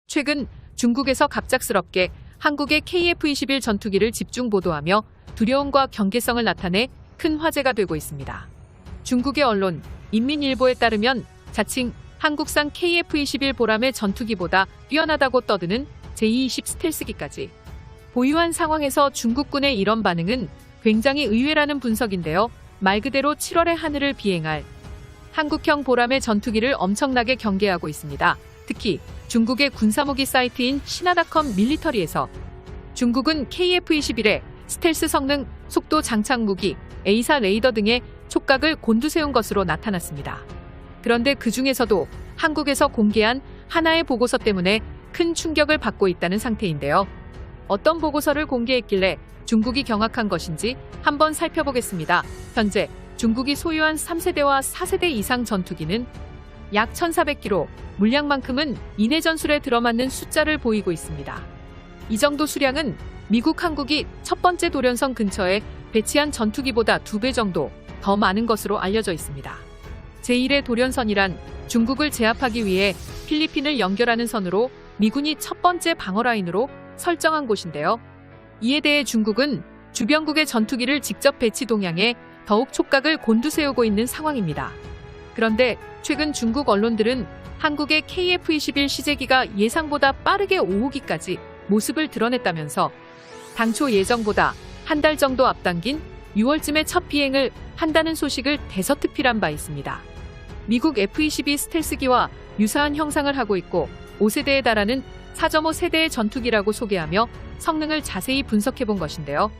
최근 중국에서 갑작스럽게 한국의 KF-21 전투기를 집중 보도하며 두려움과 경계성을 나타내 큰 화제가 되고 있습니다. 중국의 언론 인민일보에 따르면 자칭 한국산 KF-21 보람의 전투기보다 뛰어나다고 떠드는 J-20 스텔스기까지 보유한 상황에서 중국군의 이런 반응은 굉장히 의외라는 분석인데요. 말 그대로 7월의 하늘을 비행할 한국형 보람의 전투기를 엄청나게 경계하고 있습니다. 특히 중국의 군사무기 사이트인 시나닷컴 밀리터리에서 중국은 KF-21의 스텔스 성능, 속도 장착 무기, A사 레이더 등의 촉각을 곤두세운 것으로 나타났습니다. 그런데 그 중에서도 한국에서 공개한 하나의 보고서 때문에 큰 충격을 받고 있다는 상태인데요. 어떤 보고서를 공개했길래 중국이 경악한 것인지 한번 살펴보겠습니다. 현재 중국이 소유한 3세대와 4세대 이상 전투기는 약 1,400kg, 물량만큼은 이내 전술에 들어맞는 숫자를 보이고 있습니다. 이 정도 수량은 미국 항국이 첫 번째 도련성 근처에 배치한 전투기보다 2배 정도 더 많은 것으로 알려져 있습니다. 제1의 도련선이란 중국을 제압하기 위해 필리핀을 연결하는 선으로 미군이 첫 번째 방어라인으로 설정한 곳인데요. 이에 대해 중국은 주변국의 전투기를 직접 배치 동향에 더욱 촉각을 곤두세우고 있는 상황입니다. 그런데 최근 중국 언론들은 한국의 KF-21 시제기가 예상보다 빠르게 5호기까지 모습을 드러냈다면서 당초 예정보다 한 달 정도 앞당긴 6월쯤에 첫 비행을 한다는 소식을 대서특필한 바 있습니다. 미국 F-22 스텔스기와 유사한 형상을 하고 있고 5세대에 달하는 4.5세대의 전투기라고 소개하며 성능을 자세히 분석해본 것인데요.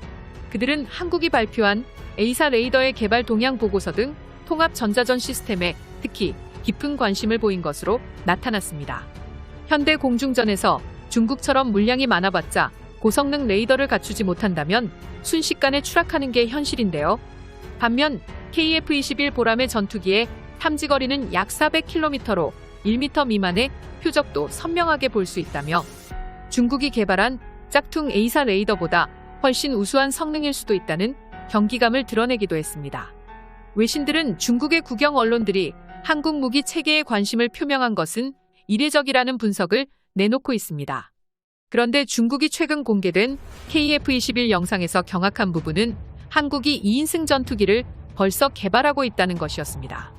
그들은 한국이 발표한 A사 레이더의 개발 동향 보고서 등 통합 전자전 시스템에 특히 깊은 관심을 보인 것으로 나타났습니다. 현대 공중전에서 중국처럼 물량이 많아봤자 고성능 레이더를 갖추지 못한다면 순식간에 추락하는 게 현실인데요. 반면 KF-21 보람의 전투기의 탐지거리는 약 400km로 1m 미만의 표적도 선명하게 볼 수 있다며 중국이 개발한 짝퉁 A사 레이더보다 훨씬 우수한 성능일 수도 있다는 경기감을 드러내기도 했습니다. 외신들은 중국의 국영 언론들이 한국 무기 체계에 관심을 표명한 것은 이례적이라는 분석을 내놓고 있습니다. 그런데 중국이 최근 공개된 KF-21 영상에서 경악한 부분은 한국이 2인승 전투기를 벌써 개발하고 있다는 것이었습니다.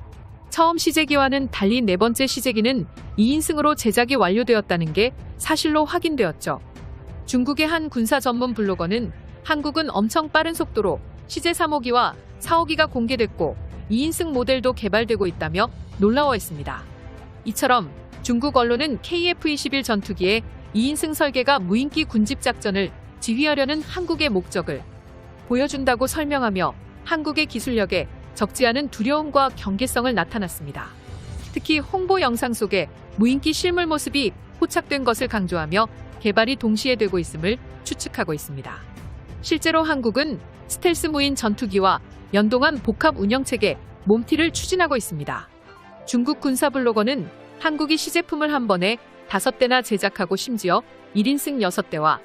처음 시제기와는 달리 네 번째 시제기는 2인승으로 제작이 완료되었다는 게 사실로 확인되었죠. 중국의 한 군사 전문 블로거는 한국은 엄청 빠른 속도로 시제 3호기와 4호기가 공개됐고 2인승 모델도 개발되고 있다며 놀라워했습니다. 이처럼 중국 언론은 KF-21 전투기의 2인승 설계가 무인기 군집작전을 지휘하려는 한국의 목적을 보여준다고 설명하며 한국의 기술력에 적지 않은 두려움과 경계성을 나타났습니다. 특히 홍보 영상 속에 무인기 실물 모습이 포착된 것을 강조하며 개발이 동시에 되고 있음을 추측하고 있습니다. 실제로 한국은 스텔스 무인 전투기와 연동한 복합 운영체계 몸티를 추진하고 있습니다. 중국 군사 블로거는 한국이 시제품을 한 번에 5대나 제작하고 심지어 1인승 6대와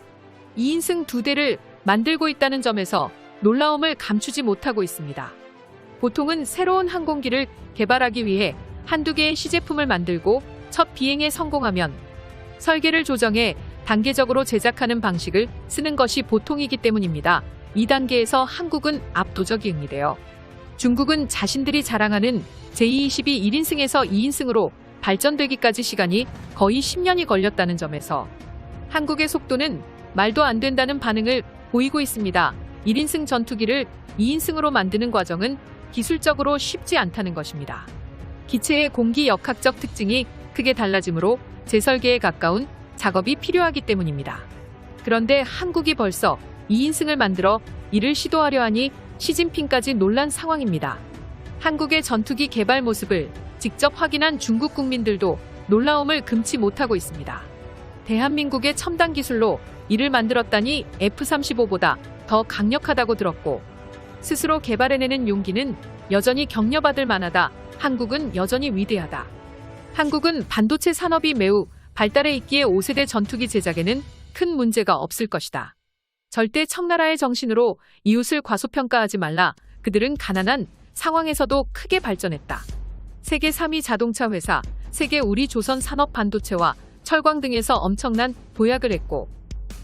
2인승 2대를 만들고 있다는 점에서 놀라움을 감추지 못하고 있습니다. 보통은 새로운 항공기를 개발하기 위해 한두 개의 시제품을 만들고 첫 비행에 성공하면 설계를 조정해 단계적으로 제작하는 방식을 쓰는 것이 보통이기 때문입니다. 이 단계에서 한국은 압도적이응이되어 중국은 자신들이 자랑하는 J-22 1인승에서 2인승으로 발전되기까지 시간이 거의 10년이 걸렸다는 점에서 한국의 속도는 말도 안 된다는 반응을 보이고 있습니다. 1인승 전투기를 2인승으로 만드는 과정은 기술적으로 쉽지 않다는 것입니다. 기체의 공기 역학적 특징이 크게 달라지므로 재설계에 가까운 작업이 필요하기 때문입니다. 그런데 한국이 벌써 2인승을 만들어 이를 시도하려 하니 시진핑까지 놀란 상황입니다. 한국의 전투기 개발 모습을 직접 확인한 중국 국민들도 놀라움을 금치 못하고 있습니다. 대한민국의 첨단 기술로 이를 만들었다니 F-35보다 더 강력하다고 들었고 스스로 개발해내는 용기는 여전히 격려받을 만하다. 한국은 여전히 위대하다. 한국은 반도체 산업이 매우 발달해 있기에 5세대 전투기 제작에는 큰 문제가 없을 것이다. 절대 청나라의 정신으로 이웃을 과소평가하지 말라. 그들은 가난한 상황에서도 크게 발전했다. 세계 3위 자동차 회사, 세계 우리 조선 산업 반도체와 철광 등에서 엄청난 도약을 했고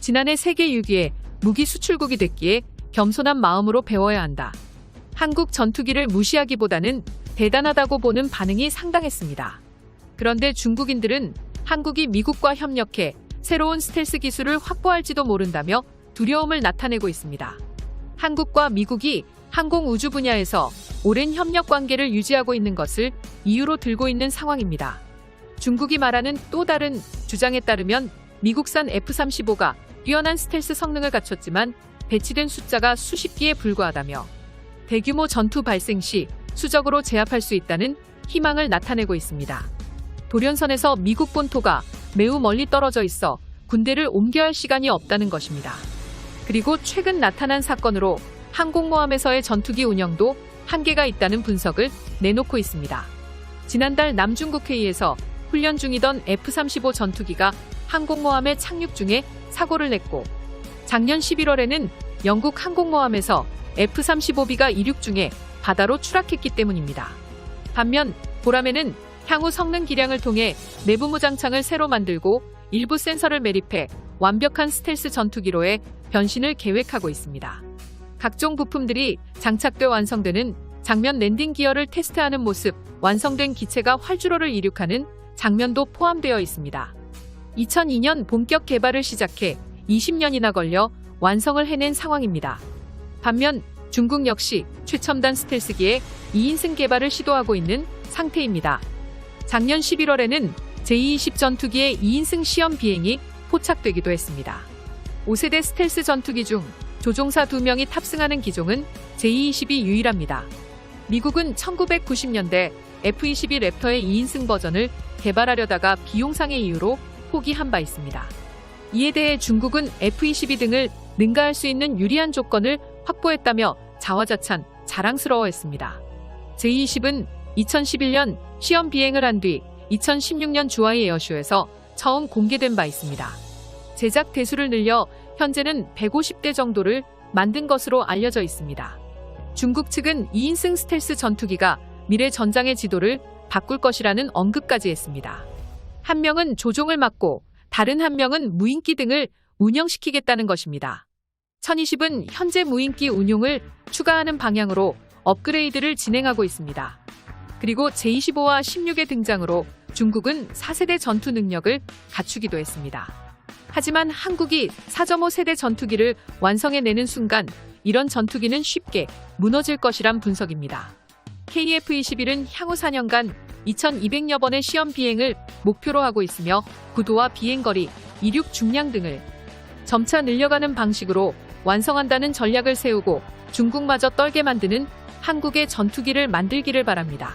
지난해 세계 6위의 무기 수출국이 됐기에 겸손한 마음으로 배워야 한다. 한국 전투기를 무시하기보다는 대단하다고 보는 반응이 상당했습니다. 그런데 중국인들은 한국이 미국과 협력해 새로운 스텔스 기술을 확보할지도 모른다며 두려움을 나타내고 있습니다. 한국과 미국이 항공 우주 분야에서 오랜 협력 관계를 유지하고 있는 것을 이유로 들고 있는 상황입니다. 중국이 말하는 또 다른 주장에 따르면 미국산 F-35가 뛰어난 스텔스 성능을 갖췄지만 배치된 숫자가 수십 기에 불과하다며 대규모 전투 발생 시 수적으로 제압할 수 있다는 희망을 나타내고 있습니다. 돌연선에서 미국 본토가 매우 멀리 떨어져 있어 군대를 옮겨야 할 시간이 없다는 것입니다. 그리고 최근 나타난 사건으로 항공모함에서의 전투기 운영도 한계가 있다는 분석을 내놓고 있습니다. 지난달 남중국 회의에서 훈련 중이던 F-35 전투기가 항공모함에 착륙 중에 사고를 냈고 작년 11월에는 영국 항공모함에서 F-35B가 이륙 중에 바다로 추락했기 때문입니다. 반면 보람에는 향후 성능 기량을 통해 내부 무장창을 새로 만들고 일부 센서를 매립해 완벽한 스텔스 전투기로의 변신을 계획하고 있습니다. 각종 부품들이 장착돼 완성되는 장면 랜딩 기어를 테스트하는 모습, 완성된 기체가 활주로를 이륙하는 장면도 포함되어 있습니다. 2002년 본격 개발을 시작해 20년이나 걸려 완성을 해낸 상황입니다. 반면 중국 역시 최첨단 스텔스기의 2인승 개발을 시도하고 있는 상태입니다. 작년 11월에는 J-20 전투기의 2인승 시험 비행이 포착되기도 했습니다. 5세대 스텔스 전투기 중 조종사 2명이 탑승하는 기종은 J-20이 유일합니다. 미국은 1990년대 F-22 랩터의 2인승 버전을 개발하려다가 비용상의 이유로 포기한 바 있습니다. 이에 대해 중국은 F-22 등을 능가할 수 있는 유리한 조건을 확보했다며 자화자찬 자랑스러워했습니다. J-20은 2011년 시험 비행을 한 뒤 2016년 주하이 에어쇼에서 처음 공개된 바 있습니다. 제작 대수를 늘려 현재는 150대 정도를 만든 것으로 알려져 있습니다. 중국 측은 2인승 스텔스 전투기가 미래 전장의 지도를 바꿀 것이라는 언급까지 했습니다. 한 명은 조종을 맡고 다른 한 명은 무인기 등을 운영시키겠다는 것입니다. 1020은 현재 무인기 운용을 추가하는 방향으로 업그레이드를 진행하고 있습니다. 그리고 J-15와 16의 등장으로 중국은 4세대 전투 능력을 갖추기도 했습니다. 하지만 한국이 4.5세대 전투기를 완성해내는 순간 이런 전투기는 쉽게 무너질 것이란 분석입니다. KF-21은 향후 4년간 2200여 번의 시험 비행을 목표로 하고 있으며 구도와 비행거리, 이륙 중량 등을 점차 늘려가는 방식으로 완성한다는 전략을 세우고 중국마저 떨게 만드는 한국의 전투기를 만들기를 바랍니다.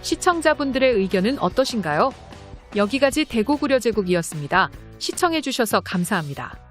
시청자분들의 의견은 어떠신가요? 여기까지 대구구려제국이었습니다. 시청해주셔서 감사합니다.